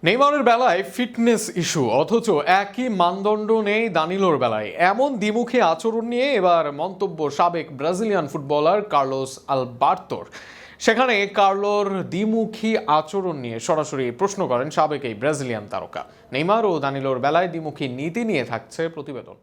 নেইমারের বেলায় fitness issue, অথচ একই মানদণ্ড নেই দানিলোর বেলায়। এমন দ্বিমুখী আচরণ নিয়ে এবার মন্তব্য সাবেক ব্রাজিলিয়ান ফুটবলার কার্লোস আলবার্তোর। সেখানে কার্লোর দ্বিমুখী আচরণ নিয়ে সরাসরি প্রশ্ন করেন সাবেক এই ব্রাজিলিয়ান তারকা। নেইমার ও দানিলোর বেলায় দ্বিমুখী নীতি নিয়ে থাকছে প্রতিবেদন।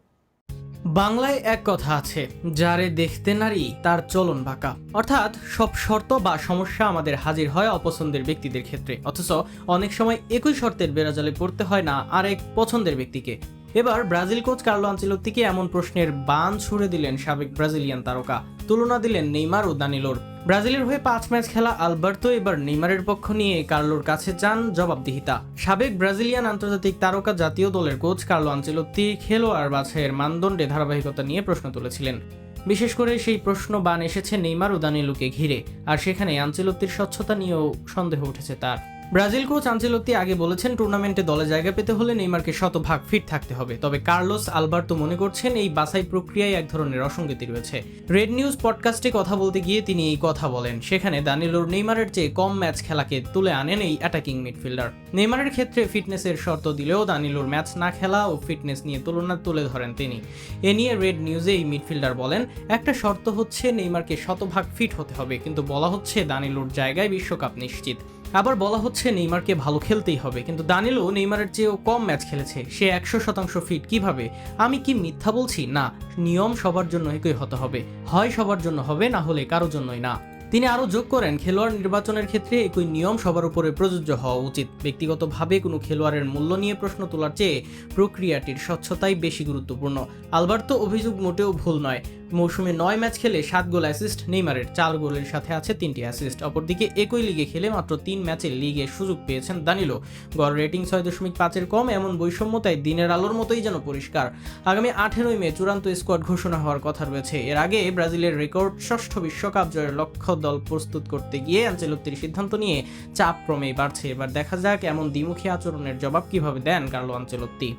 বাংলায় এক কথা আছে, যারে দেখতে নারী তার চলন বাঁকা। অর্থাৎ সব শর্ত বা সমস্যা আমাদের হাজির হয় অপছন্দের ব্যক্তিদের ক্ষেত্রে, অথচ অনেক সময় একই শর্তের বেড়াজালে পড়তে হয় না আরেক পছন্দের ব্যক্তিকে। এবার ব্রাজিল কোচ কার্লো আনচেলত্তিকে এমন প্রশ্নের বান ছুড়ে দিলেন সাবেক ব্রাজিলিয়ান তারকা। তুলনা দিলেন নেইমার ও দানিলোর। ব্রাজিলের হয়ে 5 ম্যাচ খেলা আলবার্তো এবার নেইমারের পক্ষ নিয়ে কার্লোর কাছে চান জবাবদিহিতা। সাবেক ব্রাজিলিয়ান আন্তর্জাতিক তারকা জাতীয় দলের কোচ কার্লো আনচেলত্তি খেলোয়াড় বাছাইয়ের মানদণ্ডে ধারাবাহিকতা নিয়ে প্রশ্ন তুলেছিলেন। বিশেষ করে সেই প্রশ্ন বান এসেছে নেইমার ও দানিলোকে ঘিরে, আর সেখানে আনচেলত্তির স্বচ্ছতা নিয়েও সন্দেহ উঠেছে তার। ব্রাজিল কোচ আনচেলত্তি আগে বলেছেন, টুর্নামেন্টে দলে জায়গা পেতে হলে নেইমারকে শতভাগ ফিট থাকতে হবে। তবে কার্লোস আলবার্তো মনে করছেন এই বাছাই প্রক্রিয়ায় এক ধরনের অসঙ্গতি রয়েছে। রেড নিউজ পডকাস্টে কথা বলতে গিয়ে তিনি এই কথা বলেন। সেখানে দানিলোর নেইমারের চেয়ে কম ম্যাচ খেলাকে তুলে আনেন এই অ্যাটাকিং মিডফিল্ডার। নেইমারের ক্ষেত্রে ফিটনেসের শর্ত দিলেও দানিলোর ম্যাচ না খেলা ও ফিটনেস নিয়ে তুলনা তুলে ধরেন তিনি। এ নিয়ে রেড নিউজে এই মিডফিল্ডার বলেন, একটা শর্ত হচ্ছে নেইমারকে শতভাগ ফিট হতে হবে, কিন্তু বলা হচ্ছে দানিলোর জায়গায় বিশ্বকাপ নিশ্চিত। আবার বলা হচ্ছে নেইমারকে ভালো খেলতেই হবে, কিন্তু দানিলো নেইমারের চেয়েও কম ম্যাচ খেলেছে, সে 100% ফিট কিভাবে? আমি কি মিথ্যা বলছি? না, নিয়ম সবার জন্য একই হতে হবে, হয় সবার জন্য হবে, না হলে কারো জন্যই না। তিনি আরও যোগ করেন, খেলোয়াড় নির্বাচনের ক্ষেত্রে একই নিয়ম সবার উপরে প্রযোজ্য হওয়া উচিত। ব্যক্তিগতভাবে কোনো খেলোয়াড়ের মূল্য নিয়ে প্রশ্ন তোলার চেয়ে প্রক্রিয়াটির স্বচ্ছতাই বেশি গুরুত্বপূর্ণ। আলবার্তো অভিযোগ মোটেও ভুল নয়। মৌসুমে 9 ম্যাচ খেলে 7 গোল অ্যাসিস্ট নেইমারের, 4 গোলের সাথে আছে 3টি অ্যাসিস্ট। অপরদিকে একই লিগে খেলে মাত্র 3 ম্যাচে লিগে সুযোগ পেয়েছেন দানিলো। গড় রেটিং 6.5-এর কম, এমন বৈষম্য তাই দিনের আলোর মতোই যেন পরিষ্কার। আগামী 18 মে চূড়ান্ত স্কোয়াড ঘোষণা হওয়ার কথা রয়েছে। এর আগে ব্রাজিলের রেকর্ড 6ষ্ঠ বিশ্বকাপ জয়ের লক্ষ্য দল প্রস্তুত করতে গিয়ে আনচেলত্তির সিদ্ধান্ত নিয়ে চাপ ক্রমেই বাড়ছে। এবার দেখা যাক এমন দ্বিমুখী আচরণের জবাব কিভাবে দেন কার্লো আনচেলত্তি।